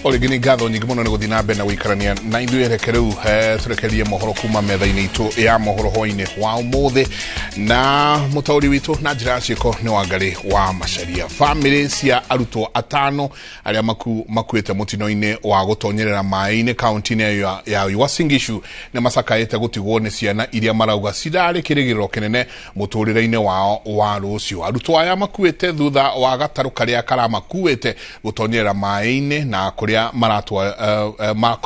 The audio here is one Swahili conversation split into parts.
Oligini gatho nyingi muno ni guthina mbere na guikarania na ithuĩ reke rĩu turekerie mohoro kuma metha-inĩ itũ ya mohoro hwainĩ wa ũmũthĩ na mũtaũri witũ na njĩra ya ciĩko nĩ Wangari wa Macharia. Bamĩrĩ cia arutwo atano arĩa makuĩte mũtino-inĩ wa gũtonyerera maĩ-inĩ kaunti-inĩ ya Uasin Gishu nĩ macakaĩte gũtigwo nĩ ciana iria marauga cirarĩ kĩrĩgĩrĩro kĩnene mũtũrĩre-inĩ wao wa rũciũ. Arutwo aya makuĩte thutha wa gatarũ karĩa karamakuĩte gũtonyerera maĩ-inĩ na kũrĩa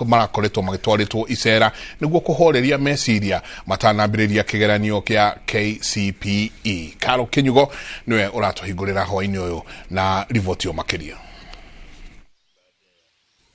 marakoretwo magĩtwarĩtwo icera nĩguo kũhoreria meciria matanambĩrĩria kĩgeranio kĩa KCPE. Karo Kinyugo niwe ũratũhingũrĩra hwainĩ ũyũ na riboti makĩria.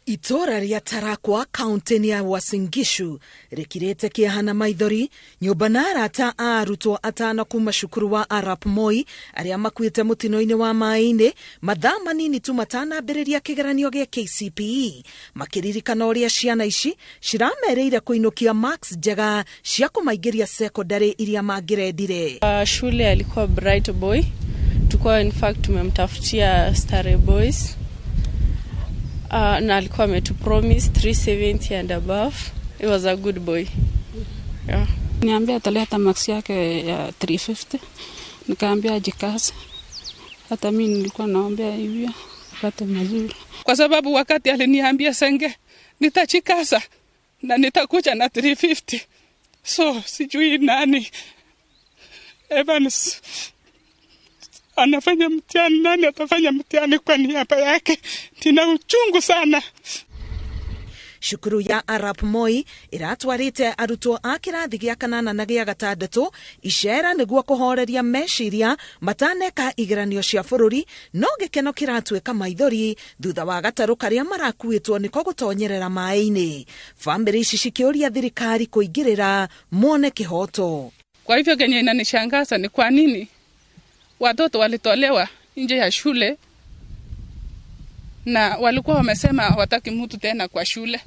Itora ria Tarakwa kaunti ya Uasin Gishu rikirete kĩeha maithori nyũmba na arata a arutwo atano kuma cukuru wa Arap Moi arĩa makuĩte mũtino-inĩ wa maĩ-inĩ mathaa manini tu matanambĩrĩria kĩgeranio gĩa KCPE makiririkana ũrĩa ciana ici ciramereire kũinũkia marks njega cia kũmaingĩria secondary iria mangĩrendire. Shule alikuwa Bright Boy, tukua in fact tumemtafutia Starry Boys. Na alikuwa ametupromise 370 and above. He was a good boy. Yeah. Niambia ataleta marks yake ya 350. Nikaambia ajikaze. Hata mimi nilikuwa naombea hivyo apate mazuri. Kwa sababu wakati aliniambia Senge nitachikaza na nitakuja na 350. So sijui nani Evans anafanya mtihani, nani atafanya mtihani kwa niaba yake. Tina uchungu sana. Shukuru ya Arap Moi iratwarite arutwo a kĩrathi gĩa kanana na gĩa gatandatũ icera nĩguo kũhoreria meciria mataneka igeranio cia bũrũri, no gĩkeno kĩratuĩka maithori thutha wa gatarũ karĩa marakuĩtwo nĩko gũtonyerera maĩ-inĩ. Bamĩrĩ ici cikĩũria thirikari kũingĩrĩra mone kĩhoto. Kwa hivyo kenye inanishangaza ni kwa nini watoto walitolewa nje ya shule na walikuwa wamesema hawataki mtu tena kwa shule.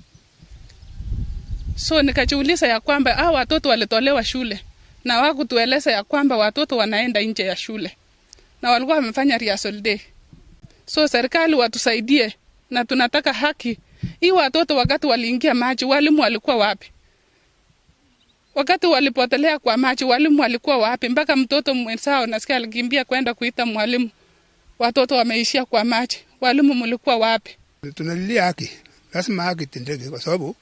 So nikajiuliza ya kwamba hao watoto walitolewa shule na hawakutueleza ya kwamba watoto wanaenda nje ya shule na walikuwa wamefanya rehearsal day. So serikali watusaidie na tunataka haki. Hii watoto wakati waliingia maji walimu walikuwa wapi? Wakati walipotelea kwa maji walimu walikuwa wapi? Mpaka mtoto mwenzao nasikia alikimbia kwenda kuita mwalimu. Watoto wameishia kwa maji. Walimu mlikuwa wapi? Tunalilia haki. Lazima haki itendeke kwa sababu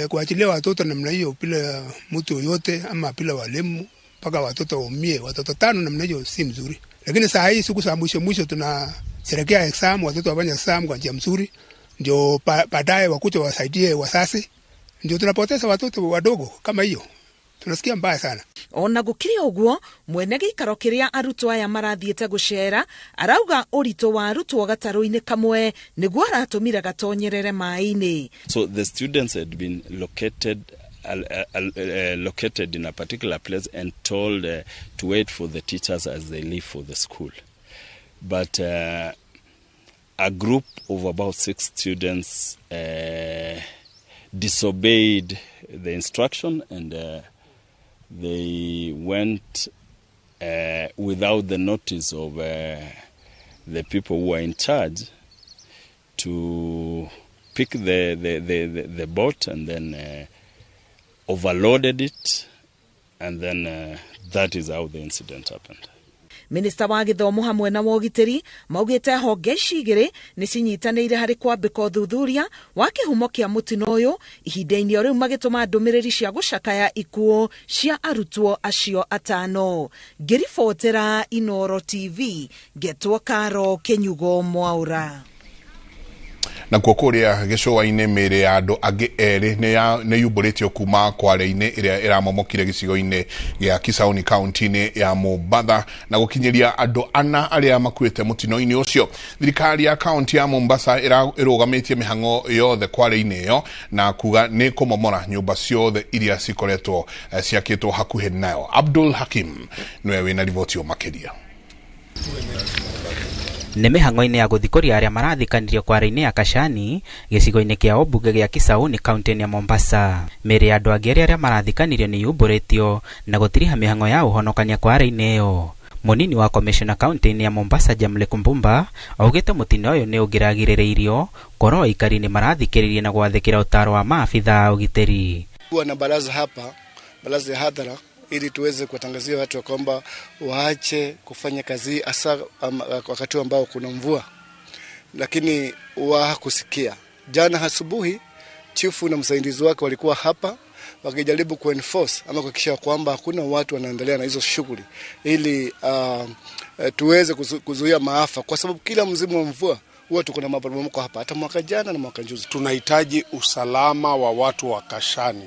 kuachilia watoto namna hiyo bila mtu yote ama bila walimu mpaka watoto waumie, watoto tano namna hiyo si mzuri. Lakini saa hii siku za mwisho tunasherehekea exam, watoto wafanye exam kwa njia mzuri ndio baadaye wakuja wasaidie wazazi. Ndio tunapoteza watoto wadogo kama hiyo. Tunasikia mbaya sana. Ona gũkĩrĩ ũguo mwene gĩikaro kĩrĩa arutwo aya marathiĩte gũcera arauga ũritũ wa arutwo gatarũ-inĩ kamwe nĩguo aratũmire gatonyerere maĩ-inĩ. So the students had been located in a particular place and told to wait for the teachers as they leave for the school. But a group of about 6 students disobeyed the instruction and they went without the notice of the people who are in charge to pick the boat and then overloaded it, and then that is how the incident happened. Minista wa gĩthomo hamwe na wogitĩri maugĩte honge ici igĩrĩ nĩ cinyitanĩire harĩ kwambĩka ũthuthuria wa kĩhumo kĩa mũtino ũyũ ihinda-inĩ rĩu magĩtũma ndũmĩrĩri cia gũcakaya ikuũ cia arutwo acio atano. Ngĩribotera Inooro TV, ngetwo Karo Kinyugo Mwaura. Na kũrĩa gĩcũa-inĩ mĩĩrĩ ya andũ angĩ erĩ nĩ yũmbũrĩtio kuma kware-inĩ ĩrĩa ĩramomokire gĩcigo-inĩ gĩa Kisauni kaunti-inĩ ya Mombasa na gũkinyĩria andũ ana arĩa makuĩte mũtino-inĩ ũcio. Thirikari ya kaunti ya Mombasa ĩrũgamĩtie mĩhang'o yothe kware-inĩ ĩyo na kuga nĩ kũmomora nyũmba ciothe iria cikoretwo ciakĩtwo hakuhĩ nayo. Abdul Hakim niwe wĩna riboti makĩria. Nĩ mĩhang'o-inĩ ya gũthikũria arĩa marathikanirio kware-inĩ ya Kashani gĩcigo-inĩ kĩa Obunge gĩa Kisauni kaunti-inĩ ya Mombasa. Mĩĩrĩ ya andũ angĩ arĩa marathikanirio nĩ yũmbũrĩtio na gũtiriha mĩhang'o ya ũhonokania kware-inĩ ĩyo. Munini wa commissioner county ya Mombasa Jamle Kumbumba augite mutino uyu ni ugiragirireirio koro ikari ni marathikiririe na gwathikira utaro wa maafitha ugiteri. Kuwa na baraza hapa, baraza ya hadhara, ili tuweze kuwatangazia watu kwamba waache kufanya kazi hasa wakati ambao kuna mvua, lakini hawakusikia. Jana asubuhi chifu na msaidizi wake walikuwa hapa wakijaribu kuenforce ama kuhakikisha kwamba hakuna watu wanaendelea na hizo shughuli ili tuweze kuzuia maafa, kwa sababu kila msimu wa mvua huwa tuko na maporomoko hapa, hata mwaka jana na mwaka juzi. Tunahitaji usalama wa watu wa Kashani.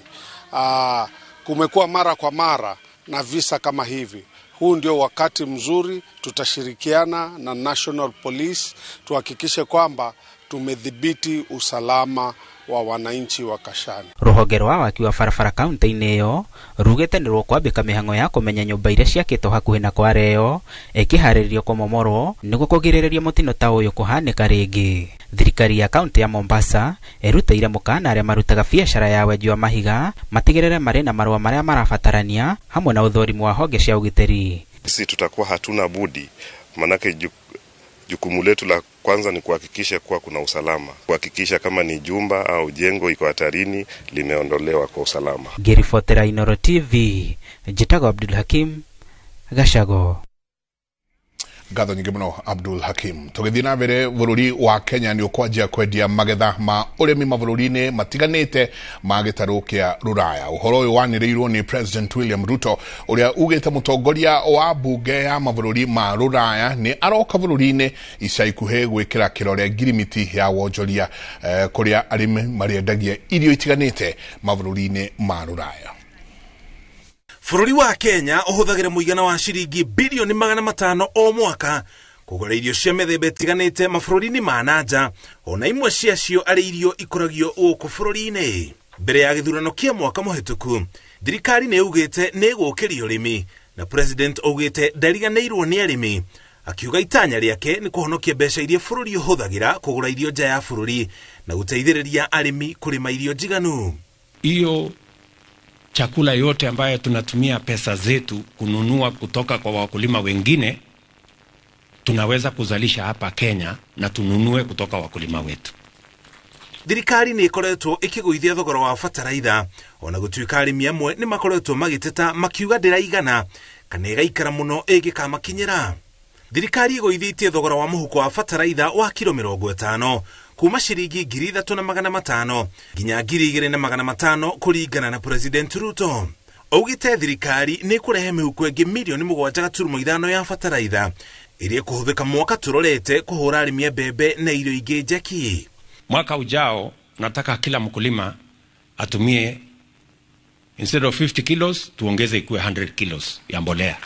Kumekuwa mara kwa mara na visa kama hivi. Huu ndio wakati mzuri, tutashirikiana na National Police tuhakikishe kwamba tumedhibiti usalama wa wananchi wa Kashani. Ruhonge rwa waki wa barabara kaunti-inĩ ĩyo rugĩte nĩ rũkwambĩka mĩhang'o ya kũmenya nyũmba iria ciakĩtwo hakuhĩ na Kwareyo ĩkĩharĩrĩrio kũmomorwo nĩguo kũgirĩrĩria mũtino ta ũyũ kũhanĩka rĩngĩ. Thirikari ya kaunti ya Mombasa ĩrutĩire mũkana arĩa marutaga biacara ya wenji wa mahiga matigĩrĩre marĩ na marũa marĩa marabatarania hamwe na ũthũrimu wa honge cia ũgitĩri. Sisi tutakuwa hatuna budi, manake jukumu letu la kwanza ni kuhakikisha kuwa kuna usalama, kuhakikisha kama ni jumba au jengo iko hatarini limeondolewa kwa usalama. Ngiribotera Inooro TV, Jitago Abdul Hakim, Gashago. Gatho nyingi muno Abdul Hakim. Tugithii na mbere bururi wa Kenya ni ukwanjia kwendia magetha ma urimi mabũrũri-inĩ matiganĩte ma gĩtarũ kĩa Rũraya. Ũhoro ũyũ wanĩrĩirwo ni President William Ruto ũrĩa ugĩte mũtongoria wa bunge ya mabũrũri ma Rũraya ni aroka bũrũri-inĩ ica ikuhĩ gwĩkĩra kĩrore ngirimiti ya wonjoria kũrĩa arĩmi marĩendagia irio itiganĩte mabũrũri-inĩ ma Rũraya. Bũrũri wa Kenya ũhũthagĩra mũigana wa ciringi bilioni 500 o mwaka kũgũra irio cia mĩthemba ĩtiganĩte mabũrũri-inĩ ma nanja, ona imwe ciacio arĩ irio ikũragio gũkũ bũrũri-inĩ. Mbere ya gĩthurano kĩa mwaka mũhĩtũku, thirikari nĩ ugĩte nĩ ĩgũkĩria ũrĩmi na president ugĩte ndariganĩirwo nĩ arĩmi, akiuga itanya rĩake nĩ kũhonokia mbeca iria bũrũri ũhũthagĩra kũgũra irio nja ya bũrũri na gũteithĩrĩria arĩmi kũrĩma irio njiganu. Hiyo chakula yote ambayo tunatumia pesa zetu kununua kutoka kwa wakulima wengine tunaweza kuzalisha hapa Kenya na tununue kutoka wakulima wetu. Thirikari nĩ ĩkoretwo ĩkĩgũithia thogora wa bataraitha, ona gũtuĩka arĩmi amwe nĩ makoretwo magĩteta makiuga ndĩraigana kana ĩgaikara mũno ĩngĩkamakinyĩra. Thirikari ĩgũithĩtie thogora wa mũhuko wa bataraitha wa kilo 50 kuma ciringi 3,500 nginya 2,500 kũringana na President Ruto. Augĩte thirikari nĩ kũrehe mĩhuko ĩngĩ milioni 7.5 ya bataraitha ĩrĩa kũhũthĩka mwaka tũrorete kũhũra arĩmi a mbembe na irio ingĩ njeki. Mwaka ujao nataka kila mkulima atumie instead of 50 kilos tuongeze ikuwe 100 kilos ya mbolea.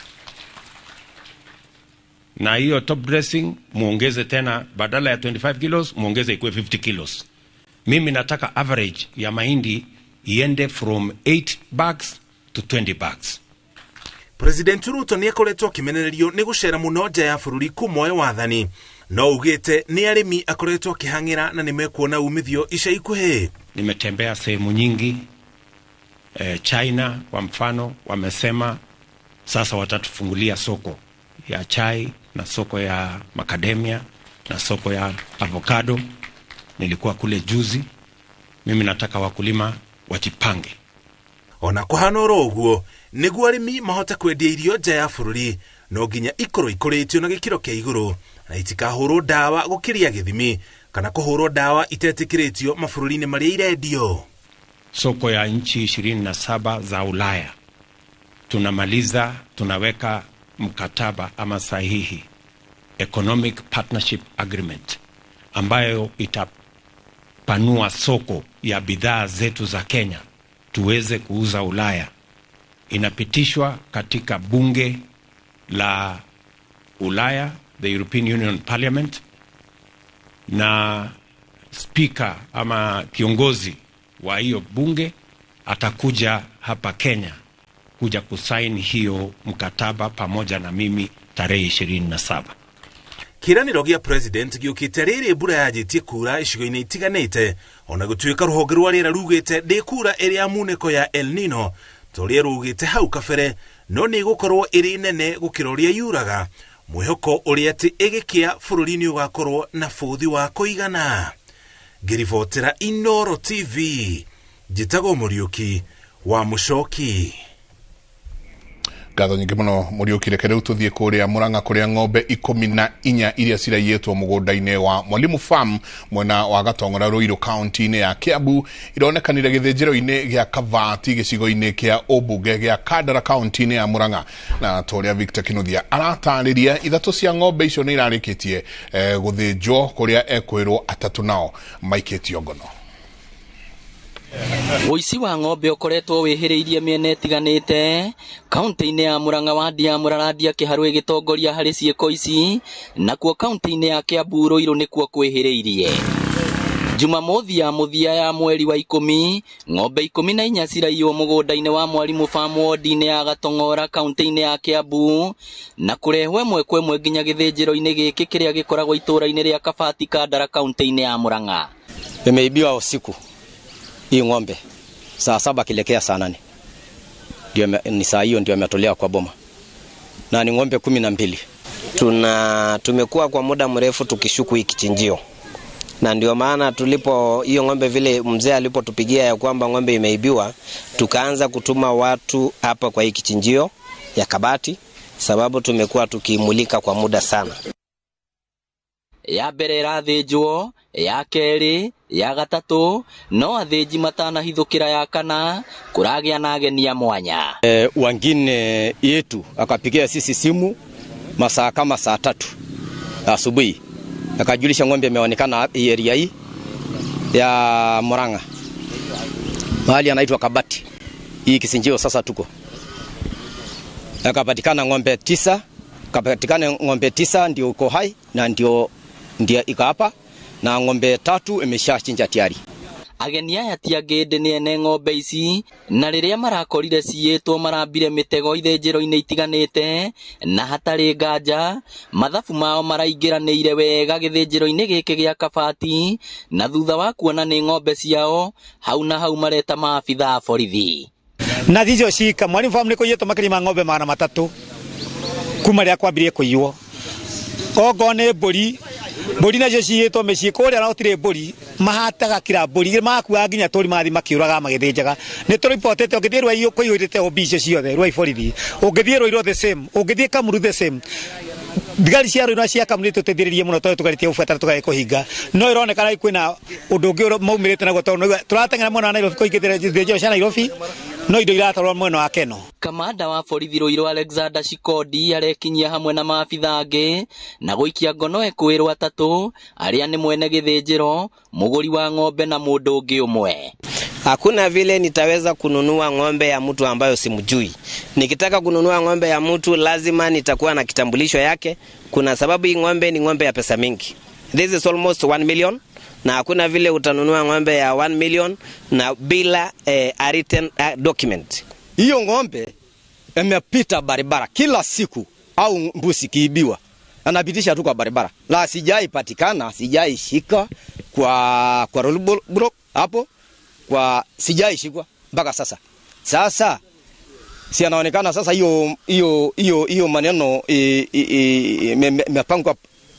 Na hiyo top dressing muongeze tena badala ya 25 kilos muongeze ikuwe 50 kilos. Mimi nataka average ya mahindi iende from 8 bags to 20 bags. President Ruto nĩ akoretwo akĩmenererio nĩ gũcera mũno nja ya bũrũri kumoe wathani, no ugĩte nĩ arĩmi akoretwo akĩhang'ĩra na nĩ mekuona umithio ica ikuhĩ. Nimetembea sehemu nyingi, China kwa mfano wamesema sasa watatufungulia soko ya chai na soko ya macadamia na soko ya avocado. Nilikuwa kule juzi. Mimi nataka wakulima wajipange. Ona kũhana oro ũguo nĩguo arĩmi mahota kwendia irio nja ya bũrũri, no nginya ikorwo ikũrĩtio na gĩkĩro kĩa igũrũ na itikahũrwo ndawa gũkĩria gĩthimi kana kũhũrwo ndawa itetĩkĩrĩtio mabũrũri-inĩ marĩa irendio. Soko ya nchi 27 za Ulaya tunamaliza, tunaweka mkataba ama sahihi Economic Partnership Agreement ambayo itapanua soko ya bidhaa zetu za Kenya tuweze kuuza Ulaya. Inapitishwa katika bunge la Ulaya, the European Union Parliament, na speaker ama kiongozi wa hiyo bunge atakuja hapa Kenya kuja kusaini hiyo mkataba pamoja na mimi tarehe 27. Kiraniro gĩa president gĩũkĩte rĩrĩ mbura yanjĩtie kura icigo-inĩ itiganĩte, ona gũtuĩka rũhonge rwa rĩera rugĩte ndĩ kura ĩrĩa munĩko ya El Nino tũrĩa rugĩte hau kabere no nĩ gũkorwo ĩrĩ nene gũkĩra ũrĩa yuraga, mwĩhoko ũrĩa atĩ ĩgĩkĩa bũrũri-inĩ ũgakorwo na bũthi wa kũigana. Ngĩribotera Inooro TV, njĩtagwo Mũriũki wa Mũcoki. Ngatho nyingĩ mũno Mũriũki, reke rĩu tũthiĩ kũrĩa Murang'a kũrĩa ng'ombe 14 iria ciraiyĩtwo mũgũnda-inĩ wa Mwalimu Farm mwena wa Gatong'ora Ruiru kaunti-inĩ ya Kiambu ironekanire gĩthĩnjĩro-inĩ gĩa Kavati gĩcigo-inĩ kĩa ũmbunge gĩa Kandara kaunti-inĩ ya Murang'a, na tũrĩa Victor Kinuthia aratarĩria ithatũ cia ng'ombe icio nĩ irarĩkĩtie gũthĩnjwo kũrĩa ekwĩrwo atatũ nao maikĩtio ngono. Ũici wa ng'ombe ũkoretwo wĩhĩrĩirie mĩena ĩtiganĩte kaunti-inĩ ya Murang'a, wadi ya Muraradia Kĩharũ ĩgĩtongoria harĩ ciĩko ici, nakuo kaunti-inĩ ya Kiambu Ruiru nĩkuo kwĩhĩrĩirie. Jumamothi ya mũthia ya mweri wa 10, ng'ombe 14 ciraiywo mũgũnda-inĩ wa Mwalimu Farm ward-inĩ ya Gatong'ora kaunti-inĩ ya Kiambu na kũrehwo ĩmwe kwa ĩmwe nginya gĩthĩnjĩro-inĩ gĩkĩ kĩrĩa gĩkoragwo itũũra-inĩ rĩa Kabati Kandara kaunti-inĩ ya Murang'a. Imeibiwa usiku hii ng'ombe saa 7 kilekea saa 8, ndio ni saa hiyo ndio ametolewa kwa boma, na ni ng'ombe 12. Tumekuwa kwa muda mrefu tukishuku hiki kichinjio, na ndio maana tulipo hiyo ng'ombe vile mzee alipotupigia ya kwamba ng'ombe imeibiwa, tukaanza kutuma watu hapa kwa hiki kichinjio ya Kabati, sababu tumekuwa tukimulika kwa muda sana. Ya mbere irathĩnjwo, ya kerĩ, ya gatatũ, no athĩnji matanahithũkĩra ya kana kũragĩa na agenia mwanya. Wengine yetu akapigia sisi simu masaa kama saa 3 asubuhi, akajulisha ng'ombe imeonekana area hii ya Murang'a mahali anaitwa Kabati. Hii kisinjio sasa tuko akapatikana ng'ombe 9, kapatikana ng'ombe 9 ndio uko hai na ndio ika hapa, na ng'ombe 3 imeshachinja tayari. Ageni aya ti angĩ nĩ ene ng'ombe ici, na rĩrĩa marakorire ciyĩtwo marambire mĩtego ithĩnjĩro-inĩ itiganĩte na hatarĩ nganja, mathabu mao maraingĩranĩire wega gĩthĩnjĩro-inĩ gĩkĩ gĩa Kabati, na thutha wa kuona nĩ ng'ombe ciao hau na hau mareta maabitha a borithi. Na thicio cika Mwalimu Farm nĩ kũiyĩtwo makĩria ma ng'ombe 300 kuma rĩa kwambirie kũiywo. Ogo nĩ mbũri nacio ciyĩtwo mĩciĩ kũrĩa na gũtirĩ mbũri, mahataga kira mbũri makuaga nginya tũri mathi makĩũraga magĩthĩnjaga. Nĩ tũripotete ũngĩthiĩ Rwaiũ kũiyũrĩte obi icio ciothe Rwai borithi, ũngĩthiĩ Rũirũ the same, ũngĩthiĩ Kamuru the same. Thigari cia Rũirũ cia Kamuru tũteithĩrĩrie mũno tondũ tũgaritie ũbatara tũgagĩkũhinga, no ironekana kwĩna ũndũ ũngĩ maumĩrĩte naguo tondũ tũrateng'era mwena wa Nairobi kũingĩthĩra thĩnjĩro cia Nairobi, no indo iratwarwo mwena wa Keno. Kamanda wa borithi Rũirũ Alexander Shikodi arekinyia hamwe na maabitha angĩ na gũikia ngono ekwĩrwo atatũ arĩa nĩ mwene gĩthĩnjĩro, mũgũri wa ng'ombe na mũndũ ũngĩ ũmwe. Hakuna vile nitaweza kununua ng'ombe ya mtu ambayo simjui. Nikitaka kununua ng'ombe ya mtu lazima nitakuwa na kitambulisho yake. Kuna sababu hii ng'ombe ni ng'ombe ya pesa mingi. This is almost 1 million. Na hakuna vile utanunua ng'ombe ya 1 million na bila a written document. Hiyo ng'ombe imepita barabara kila siku au mbusi kiibiwa, anapitisha tu kwa barabara. La sijai patikana, sijai shika kwa roadblock hapo, kwa sijai shikwa mpaka sasa. Sasa si anaonekana sasa hiyo maneno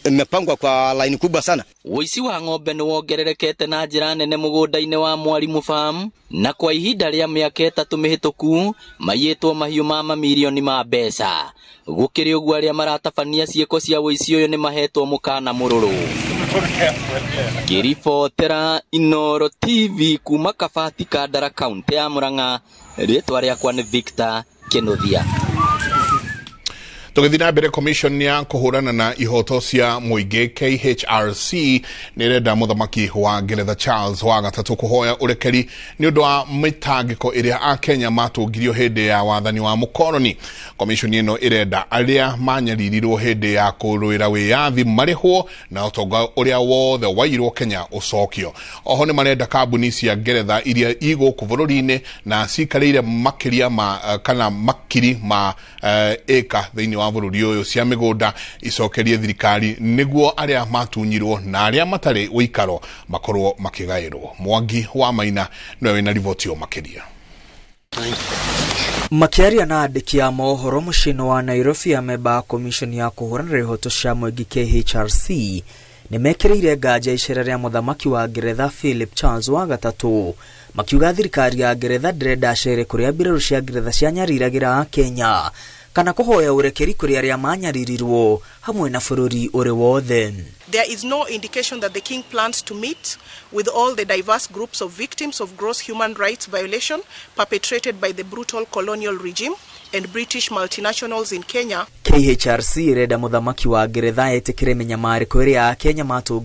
imepangwa kwa line kubwa sana. Ũici wa ng'ombe nĩ wongererekete na njĩra nene mũgũnda-inĩ wa Mwalimu Farm, na kwa ihinda rĩa mĩaka 3 mĩhĩtũku maiyĩtwo mahiũ ma mamirioni ma mbeca. Gũkĩrĩ ũguo arĩa maratabania ciĩko cia ũici ũyũ nĩ mahetwo mũkana mũrũrũ. Ngĩribotera Inooro TV kuma Kabati Kandara kaunti ya Murang'a, rĩtwa rĩakwa nĩ Victor Kinuthia. Tũgĩthiĩ na mbere, commission ya kũhũrana na ihoto cia mũingĩ KHRC nĩrenda mũthamaki wa Ngeretha Charles wa gatatũ kũhoya ũrekeri nĩ ũndũ wa mĩtangĩko ĩrĩa Akenya matũngirio hĩndĩ ya wathani wa mũkoroni. Commission ĩno ĩrenda arĩa manyaririrwo hĩndĩ ya kũrũĩra wĩyathi marĩhwo na ũtonga ũrĩa wothe wairwo Kenya ũcokio. Oho nĩ marenda kambuni cia Ngeretha iria igũkũ bũrũri-inĩ na cikarĩire makĩria ma kana makiri ma eka thĩinĩ wa bũrũri ũyũ cia mĩgũnda icokerie thirikari nĩguo arĩa matunyirwo na arĩa matarĩ ũikaro makorwo makĩgaĩrwo. Mwangi wa Maina nĩwe wĩna riboti o makĩria. Makiaria na andiki ya mohoro mucino wa Nairobi ameba komishoni ya kuhuranira ihoto cia mwegi KHRC nimekireire ngaja icera ria muthamaki wa Ngeretha Philip Charles wa gatatu makiuga thirikari ya Ngeretha ndirenda cere kuria mbirarũ cia Ngeretha cianyariragĩra Kenya kana kuhoya urekeri kuria aria manyaririrwo hamwe na bururi uri wothe. There is no indication that the king plans to meet with all the diverse groups of victims of gross human rights violation perpetrated by the brutal colonial regime and British multinationals in Kenya. KHRC irenda muthamaki wa Ngeretha etikire menyamariko iria Kenya matu